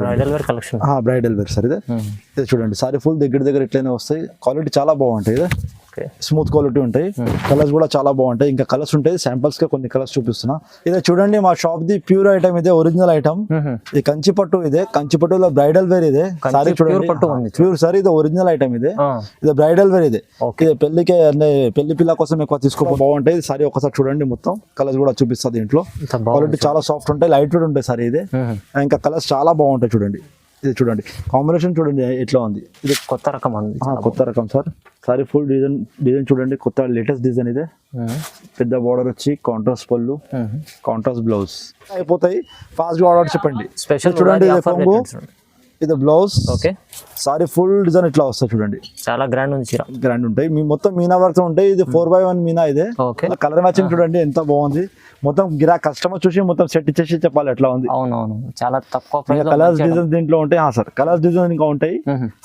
Bridal wear collection. Bridal wear sir ఇది చూడండి. Sorry full దగ్గర ఇట్లనే వస్తాయి. క్వాలిటీ చాలా బాగుంటాయి. ఇది స్మూత్ క్వాలిటీ ఉంటాయి. కలర్స్ కూడా చాలా బాగుంటాయి. ఇంకా కలర్స్ ఉంటాయి. శాంపిల్స్ గా కొన్ని కలర్స్ చూపిస్తున్నా. ఇదే చూడండి మా షాప్ ది ప్యూర్ ఐటమ్. ఇదే ఒరిజినల్ ఐటమ్. ఇది కంచి పట్టు. ఇదే కంచి పట్టులో బ్రైడల్ వేర్. ఇదే సారీ చూడండి ప్యూర్ సారీ. ఇది ఒరిజినల్ ఐటమ్. ఇది బ్రైడల్ వేర్. ఇది పెళ్లికి అంటే పెళ్లి పిల్ల కోసం ఎక్కువ తీసుకో బాగుంటాయి. సారీ ఒకసారి చూడండి. మొత్తం కలర్స్ కూడా చూపిస్తుంది దీంట్లో. క్వాలిటీ చాలా సాఫ్ట్ ఉంటాయి. లైట్ వెయిట్ ఉంటాయి సారీ. ఇది ఇంకా కలర్స్ చాలా బాగుంటాయి. చూడండి ఇది చూడండి. కాంబినేషన్ చూడండి ఎట్లా ఉంది. ఇది కొత్త రకం అండి. కొత్త రకం సార్. సారీ ఫుల్ డిజైన్ చూడండి. కొత్త లేటెస్ట్ డిజైన్. ఇదే పెద్ద బార్డర్ వచ్చి కాంట్రాస్ట్ పళ్ళు, కాంట్రాస్ట్ బ్లౌజ్ అయిపోతాయి. ఫాస్ట్ గా ఆర్డర్ చెప్పండి. స్పెషల్ చూడండి. ఇది కొంగు, ఇది blouse. Okay. Sorry full design ఇట్లా వస్తుంది చూడండి. చాలా గ్రాండ్ ఉంది. చీర గ్రాండ్ ఉంటాయి. మీ మొత్తం మీనా వర్క్ ఉంటాయి. ఇది 4x1 మీనా. ఇదే కలర్ మ్యాచింగ్ చూడండి ఎంత బాగుంది. మొత్తం గిరా కస్టమర్ చూసి మొత్తం సెట్ ఇచ్చేసి చెప్పాలి ఎట్లా ఉంది. అవునవును చాలా తక్కువ కలర్స్ డిజైన్ దీంట్లో ఉంటాయి. సార్ కలర్స్ డిజైన్ ఇంకా ఉంటాయి.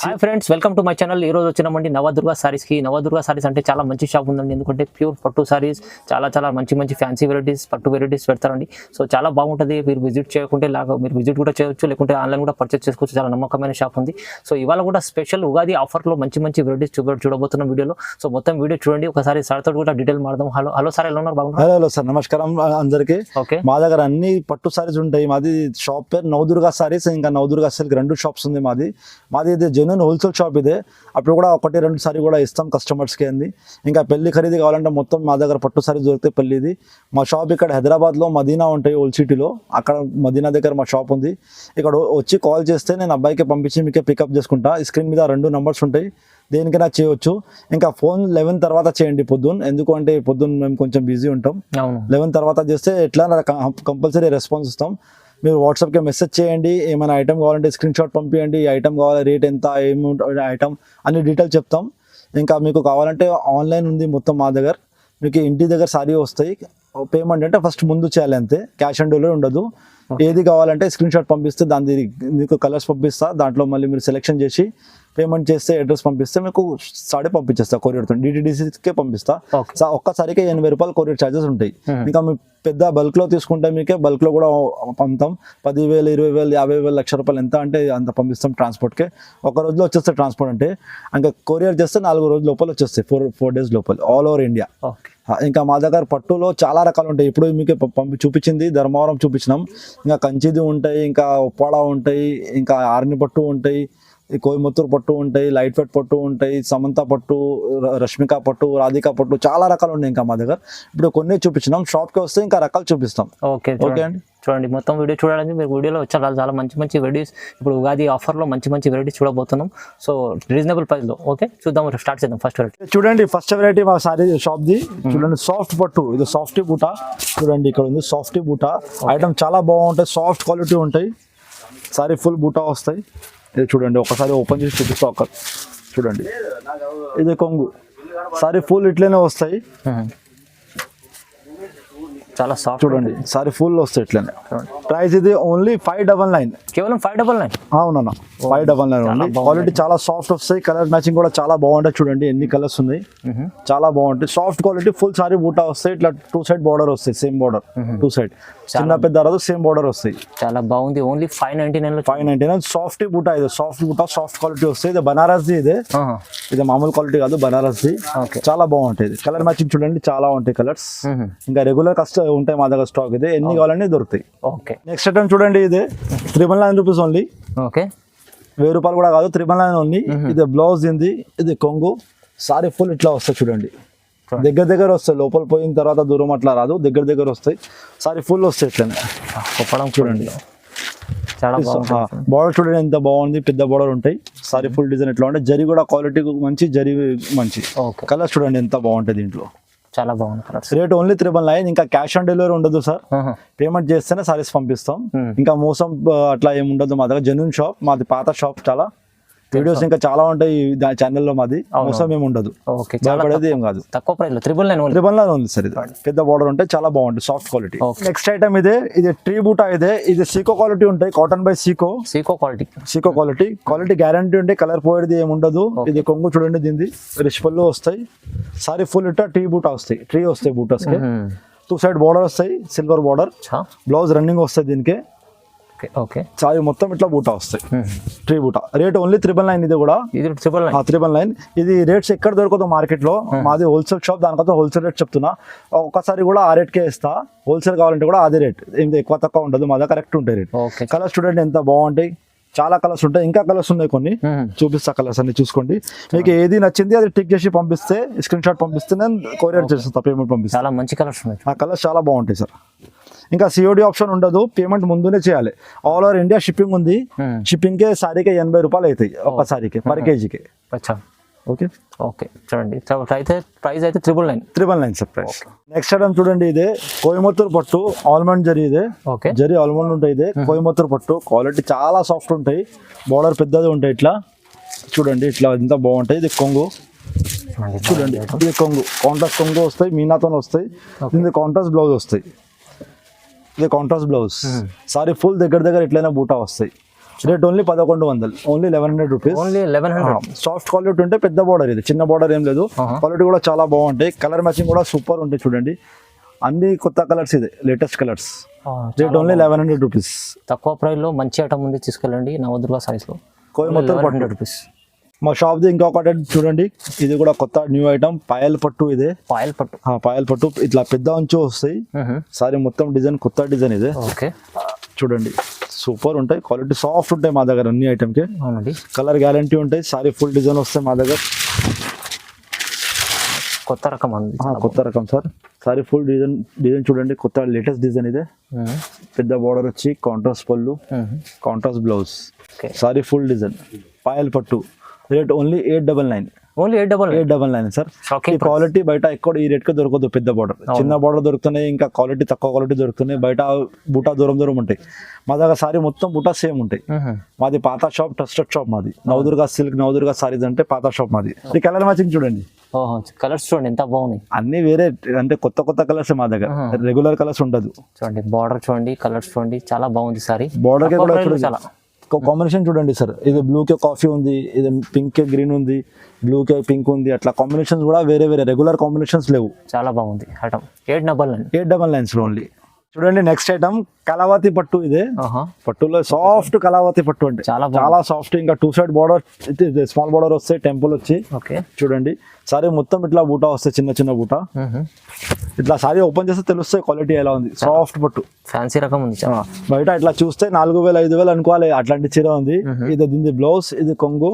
Hi friends, welcome to my channel. ఈ రోజు వచ్చినామండి నవదుర్గ సారీస్ కి. నవదుర్గ సారీస్ అంటే చాలా మంచి షాప్ ఉందండి. ఎందుకంటే ప్యూర్ పట్టు సారీస్ చాలా మంచి ఫ్యాన్సీ వెరైటీస్, పట్టు వెరైటీస్ పెడతారండి. సో చాలా బాగుంటుంది. మీరు విజిట్ చేయకుంటే మీరు విజిట్ కూడా చేయొచ్చు, లేకుంటే ఆన్లైన్ కూడా పర్చేస్ చేసుకోవచ్చు. చాలా నమ్మకమైన షాప్ ఉంది. సో ఇవాళ కూడా స్పెషల్ ఉగాది ఆఫర్ లో మంచి వెరైటీస్ చూడబోతున్న వీడియోలో. సో మొత్తం వీడియో చూడండి. ఒకసారి సార్ తో కూడా డీటెయిల్ మాడదాం. హలో సార్, ఎలా ఉన్నారు? బాగున్నారు? హలో సార్, నమస్కారం అందరికి. మా దగ్గర అన్ని పట్టు సారీస్ ఉంటాయి. మాది షాప్ పేరు నవదుర్గ సారీస్. ఇంకా నవదుర్గ సిల్క్ 2 షాప్స్ ఉంది మాది. ఇది జెన్యూన్ హోల్సేల్ షాప్. ఇదే అప్పుడు కూడా 1-2 సారీ కూడా ఇస్తాం కస్టమర్స్ కి. అంది ఇంకా పెళ్లి ఖరీదు కావాలంటే మొత్తం మా దగ్గర పట్టు సారీస్ దొరుకుతాయి. పెళ్లిది మా షాప్ ఇక్కడ హైదరాబాద్ లో మదీనా ఉంటాయి, ఓల్డ్ సిటీలో. అక్కడ మదీనా దగ్గర మా షాప్ ఉంది. ఇక్కడ వచ్చి కాల్ చేస్తే నేను అబ్బాయికి పంపించి మీకే పికప్ చేసుకుంటా. స్క్రీన్ మీద 2 నంబర్స్ ఉంటాయి, దేనికైనా చేయొచ్చు. ఇంకా ఫోన్ 11 తర్వాత చేయండి పొద్దున్న. ఎందుకంటే పొద్దున్న మేము కొంచెం బిజీ ఉంటాం. 11 తర్వాత చేస్తే ఎట్లా కంపల్సరీ రెస్పాన్స్ ఇస్తాం. మీరు వాట్సాప్కి మెసేజ్ చేయండి. ఏమైనా ఐటమ్ కావాలంటే స్క్రీన్ షాట్ పంపించండి. ఈ ఐటమ్ కావాలి, రేట్ ఎంత, ఏముంటుంది ఐటమ్ అన్ని డీటెయిల్స్ చెప్తాం. ఇంకా మీకు కావాలంటే ఆన్లైన్ ఉంది మొత్తం మా దగ్గర. మీకు ఇంటి దగ్గర సారీ వస్తాయి. పేమెంట్ అంటే ఫస్ట్ ముందు చేయాలి అంతే, క్యాష్ ఆన్ డెలివరీ ఉండదు. ఏది కావాలంటే స్క్రీన్ షాట్ పంపిస్తే దాని మీకు కలర్స్ పంపిస్తా. దాంట్లో మళ్ళీ మీరు సెలెక్షన్ చేసి పేమెంట్ చేస్తే అడ్రస్ పంపిస్తే మీకు సారీ పంపించేస్తా కొరియర్తో. DTDCకే పంపిస్తా. ఒక్కసారికి 80 రూపాయలు కొరియర్ ఛార్జెస్ ఉంటాయి. ఇంకా మీ పెద్ద బల్క్ లో తీసుకుంటే మీకే బల్క్ లో కూడా పంపుతాం. 10,000, 20,000, 50,000, లక్ష రూపాయలు ఎంత అంటే అంత పంపిస్తాం ట్రాన్స్పోర్ట్కి. ఒక రోజులో వచ్చేస్తే ట్రాన్స్పోర్ట్ అంటే. ఇంకా కొరియర్ చేస్తే 4 రోజుల లోపల వచ్చేస్తాయి, 4 days లోపల, ఆల్ ఓవర్ ఇండియా. ఇంకా మా దగ్గర పట్టులో చాలా రకాలు ఉంటాయి. ఇప్పుడు మీకు చూపించింది ధర్మవరం చూపించినాం. ఇంకా కంచిది ఉంటాయి, ఇంకా ఉప్పాడ ఉంటాయి, ఇంకా ఆర్ని పట్టు ఉంటాయి, కోయముత్తూరు పట్టు ఉంటాయి, లైట్ వెయిట్ పట్టు ఉంటాయి, సమంత పట్టు, రష్మిక పట్టు, రాధిక పట్టు, చాలా రకాలు ఉన్నాయి ఇంకా మా దగ్గర. ఇప్పుడు కొన్ని చూపించినాం. షాప్కి వస్తే ఇంకా రకాలు చూపిస్తాం. ఓకే అండి, చూడండి మొత్తం వీడియో చూడాలని మీరు వీడియోలో చాలా మంచి వెరైటీస్. ఇప్పుడు ఉగాది ఆఫర్లో మంచి వెరైటీస్ చూడబోతున్నాం. సో రీజనబుల్ ప్రైస్లో. ఓకే, చూద్దాం, స్టార్ట్ చేద్దాం. ఫస్ట్ వెరైటీ చూడండి. ఫస్ట్ వెరైటీ మా సారీ షాప్ది చూడండి. సాఫ్ట్ పట్టు. ఇది సాఫ్టీ బూటా చూడండి. ఇక్కడ ఉంది సాఫ్టీ బూటా. ఐటమ్ చాలా బాగుంటాయి, సాఫ్ట్ క్వాలిటీ ఉంటాయి. సారీ ఫుల్ బూటా వస్తాయి. ఇది చూడండి, ఒకసారి ఓపెన్ చేసి చూపిస్తా. చూడండి, ఇది కొంగు. సారీ ఫుల్ ఇట్లనే వస్తాయి. చాలా సాఫ్ట్ చూడండి. సారీ ఫుల్ వస్తాయి ఇట్లనే. ప్రైస్ ఇది ఓన్లీ 599. కేవలం 599. అవునన్నా, 599 ఓన్లీ. క్వాలిటీ చాలా సాఫ్ట్ వస్తాయి. కలర్ మ్యాచింగ్ కూడా చాలా బాగుంటాయి. చూడండి ఎన్ని కలర్స్ ఉన్నాయి, చాలా బాగుంటాయి. సాఫ్ట్ క్వాలిటీ ఫుల్ సారీ బూటా వస్తాయి. ఇట్లా 2 సైడ్ బార్డర్ వస్తాయి. సేమ్ బార్డర్ 2 సైడ్, చిన్న పెద్ద రాదు, సేమ్ బార్డర్ వస్తాయి. చాలా బాగుంది. ఓన్లీ 599. 599 సాఫ్ట్ బూటా. ఇది సాఫ్ట్ బూటా, సాఫ్ట్ క్వాలిటీ వస్తాయి. ఇది బనారస్ ది. ఇది మామూలు క్వాలిటీ కాదు, బనారస్ ది. చాలా బాగుంటాయి. కలర్ మ్యాచింగ్ చూడండి చాలా ఉంటాయి కలర్స్. ఇంకా రెగ్యులర్ ఉంటాయి మా దగ్గర స్టాక్. ఇది ఎన్ని కావాలని దొరుకుతాయి. ఓకే, నెక్స్ట్ ఐటమ్ చూడండి. ఇది 399 రూపీస్ ఓన్లీ. ఓకే, 1000 రూపాయలు కూడా కాదు, 399 ఓన్లీ. ఇది బ్లౌజ్ ఉంది. ఇది కొంగు. సారీ ఫుల్ ఇట్లా వస్తాయి చూడండి. దగ్గర వస్తాయి. లోపల పోయిన తర్వాత దూరం అట్లా రాదు, దగ్గర వస్తాయి. సారీ ఫుల్ వస్తాయి ఇట్లనే. చూడండి చాలా బార్డర్ చూడండి ఎంత బాగుంది. పెద్ద బార్డర్ ఉంటాయి. సారీ ఫుల్ డిజైన్ ఎట్లా ఉంటాయి. జరీ కూడా క్వాలిటీ మంచి, జరీ మంచి. కలర్ చూడండి ఎంత బాగుంటాయి దీంట్లో. చాలా బాగుంది కలర్స్. Rate only 399. ఇంకా క్యాష్ ఆన్ డెలివరీ ఉండదు సార్. పేమెంట్ చేస్తేనే సారీస్ పంపిస్తాం. ఇంకా మోసం అట్లా ఏమి ఉండదు మా దగ్గర. జెన్యూన్ షాప్ మాది, పాత షాప్. చాలా వీడియోస్ ఇంకా చాలా ఉంటాయి ఛానల్లో మాది. మోసం ఏమి ఉండదు, భయపడేది ఏం కాదు. తక్కువ ప్రైస్ లో 399 ఉంది సార్. ఇది పెద్ద బార్డర్ ఉంటాయి, చాలా బాగుంటుంది, సాఫ్ట్ క్వాలిటీ. నెక్స్ట్ ఐటమ్ ఇది ట్రీ బూటా. ఇది సీకో క్వాలిటీ ఉంటాయి. Cotton by Seeko quality guarantee ఉంటాయి. కలర్ పోయేది ఏమి ఉండదు. ఇది కొంగు చూడండి. దీనిది రిచ్ పళ్ళు వస్తాయి. సారీ ఫుల్ ఇట్లా ట్రీ బూటా వస్తాయి. ట్రీ వస్తాయి బూటాస్ కి. 2 సైడ్ బార్డర్ వస్తాయి, సిల్వర్ బార్డర్. బ్లౌజ్ రన్నింగ్ వస్తాయి దీనికి. ఓకే ఓకే సారీ మొత్తం ఇట్లా బూటా వస్తాయి, ట్రీ బూటా. రేట్ ఓన్లీ 999 ఇది కూడా, ఇది 999. 999. ఇది రేట్స్ ఎక్కడ దొరకదు మార్కెట్ లో, మాది హోల్సేల్ షాప్, దానికోసం హోల్సేల్ రేట్ చెప్తున్నా. ఒక్కసారి కూడా ఆ రేట్కే ఇస్తా, హోల్సేల్ కావాలంటే కూడా అదే రేట్, ఏం ఎక్కువ తక్కువ ఉండదు, మా దగ్గర కరెక్ట్ ఉంటాయి రేట్. ఓకే కలర్స్ చూడండి ఎంత బాగుంటాయి, చాలా కలర్స్ ఉంటాయి, ఇంకా కలర్స్ ఉన్నాయి కొన్ని, చూపిస్తా కలర్స్ అన్ని చూసుకోండి. మీకు ఏది నచ్చింది అది టిక్ చేసి పంపిస్తే, స్క్రీన్ షాట్ పంపిస్తే నేను కొరియర్ చేస్తాను, పేమెంట్ పంపిస్తాను. చాలా మంచి కలర్స్ ఉన్నాయి. ఆ కలర్స్ చాలా బాగుంటాయి సార్. ఇంకా సిఓడి ఆప్షన్ ఉండదు, పేమెంట్ ముందునే చేయాలి. ఆల్ ఓవర్ ఇండియా షిప్పింగ్ ఉంది. షిప్పింగ్ కే సారీకి 80 రూపాయలు అవుతాయి ఒక సారీకి, పర్ కేజీకి. అచ్చా ఓకే ఓకే చూడండి, ప్రైస్ అయితే 999 సార్ ప్రైస్. నెక్స్ట్ ఐటమ్ చూడండి, ఇదే కోయంబత్తూర్ పట్టు ఆల్మండ్ జరీ, ఇదే ఓకే జరీ ఆల్మండ్ ఉంటాయి. ఇదే కోయంబత్తూర్ పట్టు, క్వాలిటీ చాలా సాఫ్ట్ ఉంటాయి, బార్డర్ పెద్దది ఉంటాయి. ఇట్లా చూడండి, ఇట్లా ఎంత బాగుంటాయి. ఇది కొంగు చూడండి, ఇది కొంగు, కాంట్రాస్ట్ కొంగు వస్తాయి, మీనాతో వస్తాయి. ఇది కాంట్రాస్ట్ బ్లౌజ్ వస్తాయి, ఇది కాంట్రాస్ట్ బ్లౌజ్. సారీ ఫుల్ దగ్గర ఇట్లైనా బూటా వస్తాయి. Rate only 1100, only 1100 rupees. Only 1100. Soft quality ఉంటే పెద్ద బార్డర్, ఇది చిన్న బార్డర్ ఏం లేదు. క్వాలిటీ కూడా చాలా బాగుంటాయి, కలర్ మ్యాచింగ్ కూడా సూపర్ ఉంటాయి. చూడండి అన్ని కొత్త కలర్స్, ఇది latest colours. Rate only 1100 rupees. తక్కువ ప్రైస్ లో మంచి ఐటమ్ ఉంది, తీసుకెళ్ళండి. నవదుర్గ సారీస్ లో కోయంబత్తూర్ 1100 రూపీస్. మా షాప్ ది ఇంకొకటి చూడండి, ఇది కూడా కొత్త న్యూ ఐటమ్, పాయల్ పట్టు. ఇదే పాయల్ పట్టు, పాయల్ పట్టు ఇట్లా పెద్ద అంచు వస్తాయి. సారీ మొత్తం డిజైన్ కొత్త డిజైన్ ఇది. ఓకే చూడండి సూపర్ ఉంటాయి, క్వాలిటీ సాఫ్ట్ ఉంటాయి మా దగ్గర అన్ని ఐటమ్ కి. అవునండి, కలర్ గ్యారంటీ ఉంటాయి. సారీ ఫుల్ డిజైన్ వస్తాయి మా దగ్గర, కొత్త రకం అండి, కొత్త రకం సార్. సారీ ఫుల్ డిజైన్ చూడండి, కొత్త లేటెస్ట్ డిజైన్ ఇదే. పెద్ద బార్డర్ వచ్చి కాంట్రాస్ట్ పళ్ళు, contrast blouse. Sari full design, Payal పట్టు. Rate only 899. Only 899 sir. ఈ క్వాలిటీ బయట ఎక్కడ ఈ రేట్ కి దొరకదు. పెద్ద బార్డర్, చిన్న బార్డర్ దొరుకుతున్నాయి, ఇంకా క్వాలిటీ తక్కువ క్వాలిటీ దొరుకుతున్నాయి. బయట బూటా దూరం ఉంటాయి, మా దగ్గర సారీ మొత్తం బూటా సేమ్ ఉంటాయి. మాది పాత షాప్, ట్రస్టెడ్ షాప్ మాది. నవదుర్గ సిల్క్, నవదుర్గ సారీస్ అంటే పాత షాప్ మాది. ఈ కలర్ మ్యాచింగ్ చూడండి, కలర్స్ చూడండి ఎంత బాగున్నాయి, అన్ని వేరే అంటే కొత్త కలర్స్ మా దగ్గర, రెగ్యులర్ కలర్స్ ఉండదు. చూడండి బార్డర్ చూడండి, కలర్స్ చూడండి, చాలా బాగుంది సారీ. బార్డర్ కి కూడా చాలా కాంబినేషన్ చూడండి సార్. ఇది బ్లూ కే కాఫీ ఉంది, ఇది పింక్ కే గ్రీన్ ఉంది, బ్లూ కే పింక్ ఉంది. అట్లా కాంబినేషన్స్ కూడా వేరే రెగ్యులర్ కాంబినేషన్స్ లేవు. చాలా బాగుంది ఐటమ్. 899 ఓన్లీ. చూడండి నెక్స్ట్ ఐటమ్ కలావతి పట్టు. ఇదే పట్టులో సాఫ్ట్ కలావతి పట్టు అంటే చాలా సాఫ్ట్. ఇంకా 2 సైడ్ బార్డర్, స్మాల్ బార్డర్ వస్తాయి, టెంపుల్ వచ్చి. చూడండి సారీ మొత్తం ఇట్లా బూటా వస్తాయి, చిన్న బూటా. ఇట్లా సారీ ఓపెన్ చేస్తే తెలుస్తాయి క్వాలిటీ ఎలా ఉంది. సాఫ్ట్ పట్టు, ఫ్యాన్సీ రకం ఉంది. బయట ఇట్లా చూస్తే 4000 5000 అనుకోవాలి, అట్లాంటి చీర ఉంది. ఇది దీని బ్లౌజ్, ఇది కొంగు.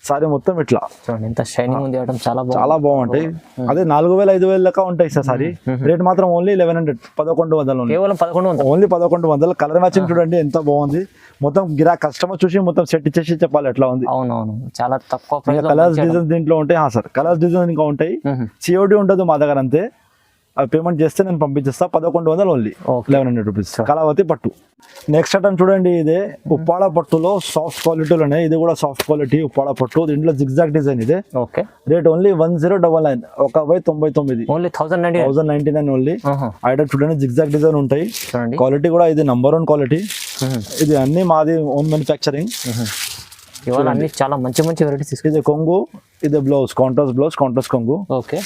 సారీ మొత్తం ఇట్లా ఎంత షైనింగ్ ఉంది ఐటమ్, చాలా బాగుంటాయి. అదే 4000 5000 లెక్క ఉంటాయి సార్ సారీ. రేట్ మాత్రం ఓన్లీ 1100, 1100, కేవలం 1100, ఓన్లీ 1100. కలర్ మ్యాచింగ్ చూడండి ఎంత బాగుంది. మొత్తం కస్టమర్ చూసి మొత్తం సెట్ ఇచ్చేసి చెప్పాలి ఎట్లా ఉంది. అవునవును, చాలా తక్కువ ప్రైస్. కలర్స్ డిజైన్ దీంట్లో ఉంటాయి సార్, కలర్స్ డిజైన్ ఇంకా ఉంటాయి. సిఓడి ఉండదు మా దగ్గర, అంతే. అది పేమెంట్ చేస్తే నేను పంపించేస్తా. 1100 ఓన్లీ, 1100 రూపీస్. కలావతి పట్టు. నెక్స్ట్ ఐటమ్ చూడండి, ఇదే ఉప్పాడ పట్టులో సాఫ్ట్ క్వాలిటీలోనే. ఇది కూడా సాఫ్ట్ క్వాలిటీ ఉప్పాడ పట్టు, దీంట్లో జిగ్జాగ్ డిజైన్. ఇదే rate only 1099, 1099, only 1099 only. Item చూడండి, జిగ్జాగ్ డిజైన్ ఉంటాయి. క్వాలిటీ కూడా ఇది నంబర్ 1 క్వాలిటీ. ఇది అన్ని మాది ఓన్ మ్యానుఫ్యాక్చరింగ్. ఇవాళ అన్ని చాలా మంచి వెరైటీస్. ఇది కొంగు, ఇది బ్లౌజ్, కాంట్రాస్ట్ కొంగు. ఓకే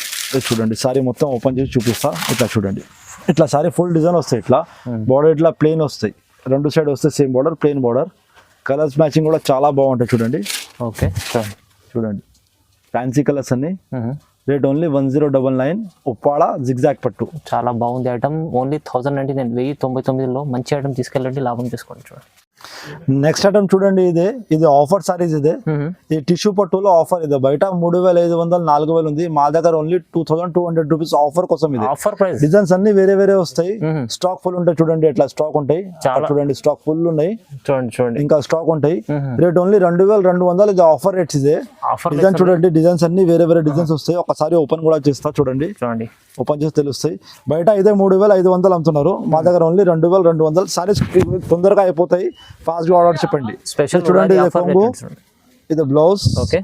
చూడండి సారీ మొత్తం ఓపెన్ చేసి చూపిస్తా. ఇట్లా చూడండి, ఇట్లా సారీ ఫుల్ డిజైన్ వస్తాయి. ఇట్లా బార్డర్ ఇట్లా ప్లెయిన్ వస్తాయి, 2 సైడ్ వస్తాయి same border, plain border. Colours matching కూడా చాలా బాగుంటాయి. చూడండి, ఓకే చూడండి ఫ్యాన్సీ కలర్స్ అన్ని. రేట్ ఓన్లీ 1099, ఉప్పాడ జిగ్జాగ్ పట్టు. చాలా బాగుంది ఐటమ్. ఓన్లీ 1099, 1099లో మంచి ఐటమ్ తీసుకెళ్ళండి, లాభం తీసుకోండి. చూడండి నెక్స్ట్ ఐటమ్ చూడండి, ఇది ఆఫర్ సారీస్. ఇదే ఈ టిష్యూ పట్టులో ఆఫర్. ఇది బయట 3500 4000 ఉంది, మా దగ్గర ఓన్లీ 2200 రూపీస్ ఆఫర్ కోసం. ఇది ఆఫర్ ప్రైస్. డిజైన్స్ అన్ని వేరే వస్తాయి, స్టాక్ ఫుల్ ఉంటాయి. చూడండి ఎట్లా స్టాక్ ఉంటాయి, చూడండి స్టాక్ ఫుల్ ఉన్నాయి. చూడండి ఇంకా స్టాక్ ఉంటాయి. Rate only 2200. ఇది ఆఫర్ రేట్స్. ఇదే డిజైన్ చూడండి, డిజైన్స్ అన్ని వేరే డిజైన్స్ వస్తాయి. ఒకసారి ఓపెన్ కూడా చేస్తా, చూడండి ఓపెన్ చేసి తెలుస్తాయి. బయట ఇదే 3500 అమ్ముతున్నారు, మా దగ్గర ఓన్లీ 2200. సారీస్ తొందరగా అయిపోతాయి, ఫాస్ట్ గా ఆర్డర్ చెప్పండి. స్పెషల్ చూడండి, ఇది కొంగు, ఇది blouse. Okay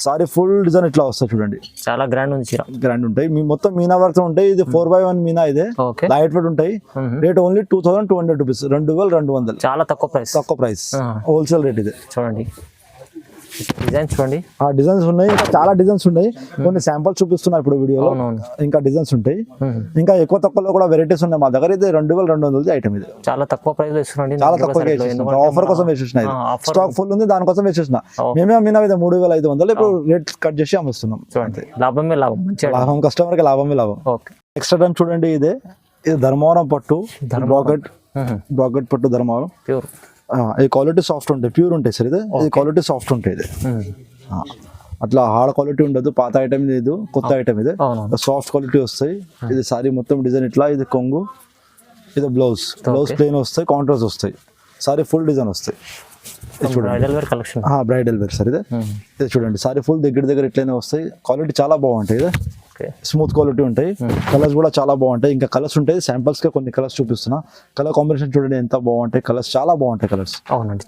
sorry full design ఇట్లా వస్తాయి. చూడండి చాలా గ్రాండ్ ఉంది, గ్రాండ్ ఉంటాయి. మీ మొత్తం మీనా వర్క్ ఉంటాయి. ఇది 4x1 మీనా. ఇదే లైట్ వెయిట్ ఉంటాయి. Rate only 2200 rupees, 2200. చాలా తక్కువ ప్రైస్ హోల్సేల్ రేట్. ఇది చూడండి డిజైన్స్ చూడండి. ఆ డిజైన్స్ ఉన్నాయి, ఇంకా చాలా డిజైన్స్ ఉన్నాయి. కొన్ని శాంపుల్స్ చూపిస్తున్నా ఇప్పుడు వీడియోలో. ఇంకా డిజైన్స్ ఉంటాయి, ఇంకా ఎక్కువ తక్కువలో కూడా వెరైటీస్ ఉన్నాయి మా దగ్గర. ఇది 2200 ఐటమ్. ఇది చాలా తక్కువ ప్రైస్ లో ఇస్తున్నాండి. చాలా తక్కువ ఆఫర్ కోసం వేసేసిన. స్టాక్ ఫుల్ ఉంది, దానికోసం వేసేసిన. మేమే అమ్మినా 3500, ఇప్పుడు రేట్ కట్ చేసి అమ్మిస్తున్నాం. లాభమే లాభం, లాభం కస్టమర్ కి లాభమే లాభం. నెక్స్ట్ ఐటమ్ చూడండి, ఇది ధర్మవరం పట్టు, బ్రాకెట్ పట్టు ధర్మవరం ప్యూర్. ఈ క్వాలిటీ సాఫ్ట్ ఉంటాయి, ప్యూర్ ఉంటాయి సార్. ఇది క్వాలిటీ సాఫ్ట్ ఉంటాయి. ఇది అట్లా హార్డ్ క్వాలిటీ ఉండదు. పాత ఐటమ్ ఇది, కొత్త ఐటమ్ ఇది. సాఫ్ట్ క్వాలిటీ వస్తాయి. ఇది సారీ మొత్తం డిజైన్ ఇట్లా. ఇది కొంగు, ఇది బ్లౌజ్ ప్లెయిన్ వస్తాయి, కాంట్రాస్ట్ వస్తాయి. సారీ ఫుల్ డిజైన్ వస్తాయి. Bridal wear collection, bridal wear sir. ఇది చూడండి, సారీ ఫుల్ దగ్గర ఇట్లనే వస్తాయి. క్వాలిటీ చాలా బాగుంటాయి. ఇది స్మూత్ క్వాలిటీ ఉంటాయి. కలర్స్ కూడా చాలా బాగుంటాయి. ఇంకా కలర్స్ ఉంటాయి, శాంపుల్స్ గా కొన్ని కలర్స్ చూపిస్తున్నా. కలర్ కాంబినేషన్ చూడండి ఎంత బాగుంటాయి. కలర్స్ చాలా బాగుంటాయి. Colours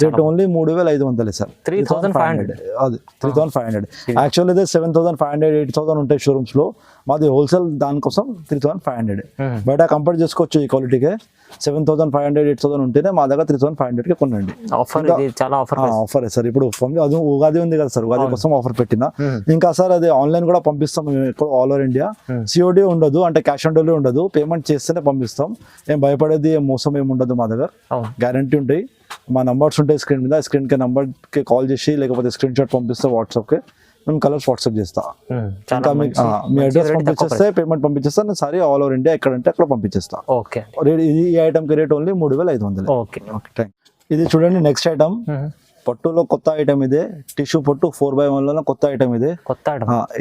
rate only 3500 sir. 3500. అది 3500. యాక్చువల్ ఇది 7500, 8000 ఉంటాయి షోరూమ్స్ లో. మాది హోల్సేల్, దానికోసం 3500. బయట కంపేర్ చేసుకోవచ్చు. ఈ క్వాలిటీకే 7500, 8000 ఉంటేనే మా దగ్గర 3500 కి కొనండి. Offer sir. ఇప్పుడు అది ఉగాది ఉంది కదా సార్, ఉగాది కోసం ఆఫర్ పెట్టినా. ఇంకా సార్ అది ఆన్లైన్ కూడా పంపిస్తాం మేము, ఆల్ ఓవర్ ఇండియా. సిఓడి ఉండదు, అంటే క్యాష్ ఆన్ డెలివరీ ఉండదు. పేమెంట్ చేస్తేనే పంపిస్తాం. ఏం భయపడేది, ఏం మోసం ఏమి ఉండదు మా దగ్గర. గ్యారంటీ ఉంటాయి. మా నంబర్స్ ఉంటాయి స్క్రీన్ మీద. స్క్రీన్ కి నంబర్ కి కాల్ చేసి, లేకపోతే స్క్రీన్ షాట్ పంపిస్తే వాట్సాప్ కి మేము కలర్స్ వాట్సాప్ చేస్తా. ఇంకా మీ అడ్రస్ పంపించేస్తే, పేమెంట్ పంపించేస్తా, నేను సారీ ఆల్ ఓవర్ ఇండియా ఎక్కడంటే అక్కడ పంపించేస్తా. ఈ ఐటమ్ కి రేట్ ఓన్లీ 3500. ఇది చూడండి నెక్స్ట్ ఐటమ్. పట్టులో కొత్త ఐటమ్ ఇదే. టిష్యూ పట్టు 4x1 లో కొత్త ఐటమ్ ఇదే.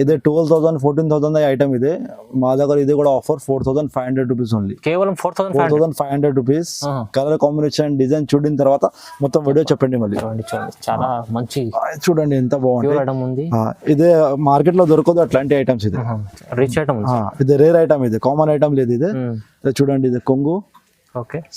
ఇదే 12,000, 14,000 ఐటమ్ ఇదే. మా దగ్గర ఇది కూడా ఆఫర్ 4,500 రూపీస్ ఓన్లీ. కేవలం 4,500 రూపీస్. కలర్ కాంబినేషన్, డిజైన్ చూడిన తర్వాత మొత్తం వీడియో చెప్పండి మళ్ళీ. చాలా మంచి చూడండి ఎంత బాగుంది. ఇదే మార్కెట్ లో దొరకదు అట్లాంటి ఐటమ్స్. ఇది రిచ్ ఐటమ్, ఇది రేర్ ఐటమ్. ఇది కామన్ ఐటమ్ లేదు. ఇది చూడండి, ఇది కొంగు.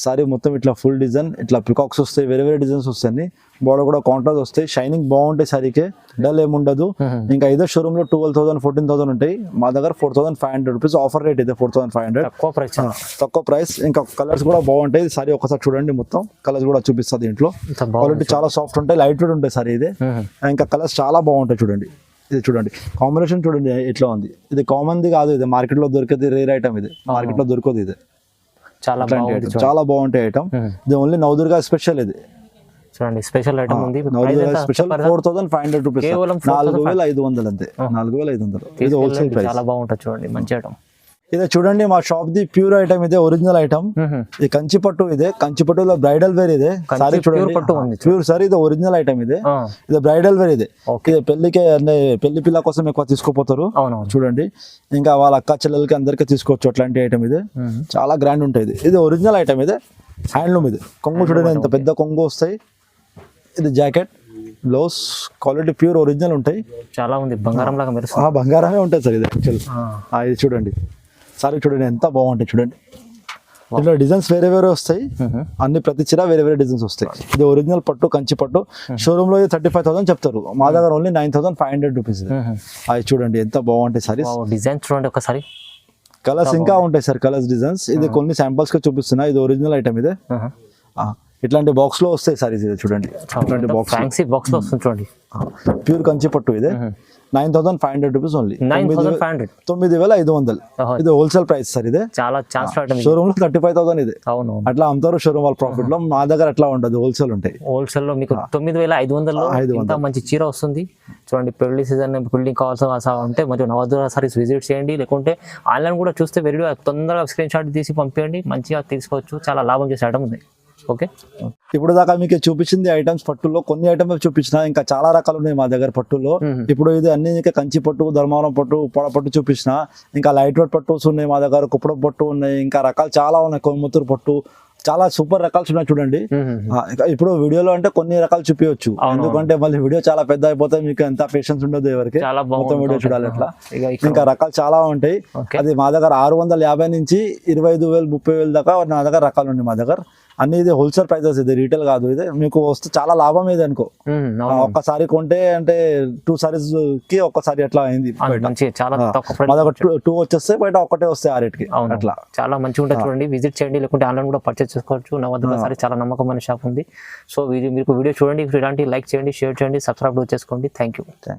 సారీ మొత్తం ఇట్లా ఫుల్ డిజైన్, ఇట్లా పికాక్స్ వస్తాయి, వేరే వేరే డిజైన్స్ వస్తాయి. బోర్డర్ కూడా కాంట్రాస్ట్ వస్తాయి. షైనింగ్ బాగుంటాయి సారీకే, డల్ ఏముండదు. ఇంకా ఇదే షోరూమ్ లో 12,000, 14,000 ఉంటాయి. మా దగ్గర 4,500 రూపీస్ ఆఫర్ రేట్. ఇదే 4,500 తక్కువ ప్రైస్. ఇంకా కలర్స్ కూడా బాగుంటాయి. సారీ ఒకసారి చూడండి, మొత్తం కలర్స్ కూడా చూపిస్తుంది దీంట్లో. క్వాలిటీ చాలా సాఫ్ట్ ఉంటాయి, లైట్ వెయిట్ ఉంటాయి సారీ ఇది. ఇంకా కలర్స్ చాలా బాగుంటాయి. చూడండి, ఇది చూడండి కాంబినేషన్ చూడండి ఎట్లా ఉంది. ఇది కామన్ ది కాదు, ఇది మార్కెట్ లో దొరికేది రేర్ ఐటమ్. ఇది మార్కెట్ లో దొరకదు. ఇది చాలా బాగుంటాయి ఐటమ్. ఇది ఓన్లీ నవదుర్గా స్పెషల్. ఇది చూడండి, స్పెషల్ ఐటమ్ ఉంది. స్పెషల్ 4,500 రూపీస్, 4,500 అంతే. 4,500. ఇది హోల్సేల్ ప్రైస్. చాలా బాగుంటుంది చూడండి, మంచి ఐటమ్. ఇదే చూడండి మా షాప్ ది ప్యూర్ ఐటమ్. ఇదే ఒరిజినల్ ఐటమ్. ఇది కంచి పట్టు. ఇదే కంచి పట్టులో బ్రైడల్ వేర్. ఇదే సారీ చూడండి, ప్యూర్ సారీ. ఇది ఒరిజినల్ ఐటమ్. ఇది బ్రైడల్ వేర్. ఇది పెళ్లికి, అంటే పెళ్లి పిల్ల కోసం ఎక్కువ తీసుకోపోతారు. చూడండి, ఇంకా వాళ్ళ అక్క చెల్లెలకి అందరికీ తీసుకోవచ్చు అట్లాంటి ఐటమ్. ఇది చాలా గ్రాండ్ ఉంటుంది. ఇది ఒరిజినల్ ఐటమ్. ఇదే హ్యాండ్లూమ్. ఇది కొంగు చూడండి ఎంత పెద్ద కొంగు వస్తాయి. ఇది jacket, blouse quality pure original ఉంటాయి. చాలా ఉంది, బంగారం లాగా మెరుస్తుంది. బంగారమే ఉంటుంది సార్ ఇది యాక్చువల్. ఇది చూడండి సారీ, చూడండి ఎంత బాగుంటాయి. చూడండి, ఇందులో డిజైన్స్ వేరే వేరే వస్తాయి. అన్ని ప్రతి చీర వేరే వేరే డిజైన్స్ వస్తాయి. ఇది ఒరిజినల్ పట్టు, కంచి పట్టు. షోరూమ్ లో 35,000 చెప్తారు, మా దగ్గర ఓన్లీ 9,500 రూపీస్. అది చూడండి ఎంత బాగుంటాయి సారీస్. డిజైన్స్ చూడండి ఒకసారి. కలర్స్ ఇంకా ఉంటాయి సార్, కలర్స్ డిజైన్స్. ఇది కొన్ని శాంపుల్స్ గా చూపిస్తున్నా. ఇది ఒరిజినల్ ఐటమ్. ఇదే ఇట్లాంటి బాక్స్ లో వస్తాయి సారీస్. ఇది చూడండి, ఇట్లాంటి బాక్స్ లో వస్తుంది చూడండి. ప్యూర్ కంచి పట్టు. ఇదే 9,500 రూపీస్ ఓన్లీ. 9,500. ఇది హోల్సేల్ ప్రైస్ సార్. ఇదే చాలా షోరూమ్ లో 35,000. ఇది అట్లా అమ్ముతారు షోరూమ్ వాళ్ళ ప్రాఫిట్ లో. మా దగ్గర అట్లా ఉండదు, హోల్సేల్ ఉంటాయి. హోల్సేల్ లో మీకు 9,500 మంచి చీర వస్తుంది. చూడండి, పెళ్లి సీజన్, బిల్డింగ్ కావాల్సిన ఉంటే మరియు నవదుర్గా సారీస్ విజిట్ చేయండి. లేకుంటే ఆన్లైన్ కూడా చూస్తే వీడియో తొందరగా స్క్రీన్ షాట్ తీసి పంపించండి, మంచిగా తీసుకోవచ్చు. చాలా లాభం చేసే ఐటమ్ ఉంది. ఓకే, ఇప్పుడు దాకా మీకు చూపించింది ఐటమ్స్ పట్టులో. కొన్ని ఐటమ్స్ చూపించిన, ఇంకా చాలా రకాలు ఉన్నాయి మా దగ్గర పట్టులో. ఇప్పుడు ఇది అన్ని ఇంకా కంచి పట్టు, ధర్మవరం పట్టు, పొడ పట్టు చూపించిన. ఇంకా లైట్ వెయిట్ పట్టుస్ ఉన్నాయి మా దగ్గర, కుప్పడం పట్టు ఉన్నాయి. ఇంకా రకాలు చాలా ఉన్నాయి. కోయంబత్తూరు పట్టు, చాలా సూపర్ రకాలు ఉన్నాయి చూడండి. ఇప్పుడు వీడియోలో అంటే కొన్ని రకాలు చూపించవచ్చు, ఎందుకంటే మళ్ళీ వీడియో చాలా పెద్ద అయిపోతే మీకు ఎంత పేషెన్స్ ఉండదు ఎవరికి, మొత్తం వీడియో చూడాలి అట్లా. ఇంకా రకాలు చాలా ఉంటాయి. అది మా దగ్గర 650 నుంచి 25,000, 30,000 దాకా నా దగ్గర రకాలు ఉన్నాయి మా దగ్గర. అన్ని ఇది హోల్సేల్ ప్రైజెస్, ఇది రీటైల్ కాదు. ఇది మీకు వస్తే చాలా లాభం ఇది అనుకో. ఒక్కసారి కొంటే అంటే 2 సారీస్ కి ఒక్కసారి అట్లా అయింది. మంచి చాలా తక్కువ మా దగ్గర 2 వచ్చేస్తే బయట ఒకటే వస్తాయి ఆ రేట్కి. అట్లా చాలా మంచిగా ఉంటుంది చూడండి, విజిట్ చేయండి, లేకుంటే ఆన్లైన్ కూడా పర్చేస్ చేసుకోవచ్చు. నవదుర్గా సారీ చాలా నమ్మకమైన షాప్ ఉంది. సో మీకు వీడియో చూడండి, ఇలాంటి లైక్ చేయండి, షేర్ చేయండి, సబ్స్క్రైబ్ చేసుకోండి. Thank you.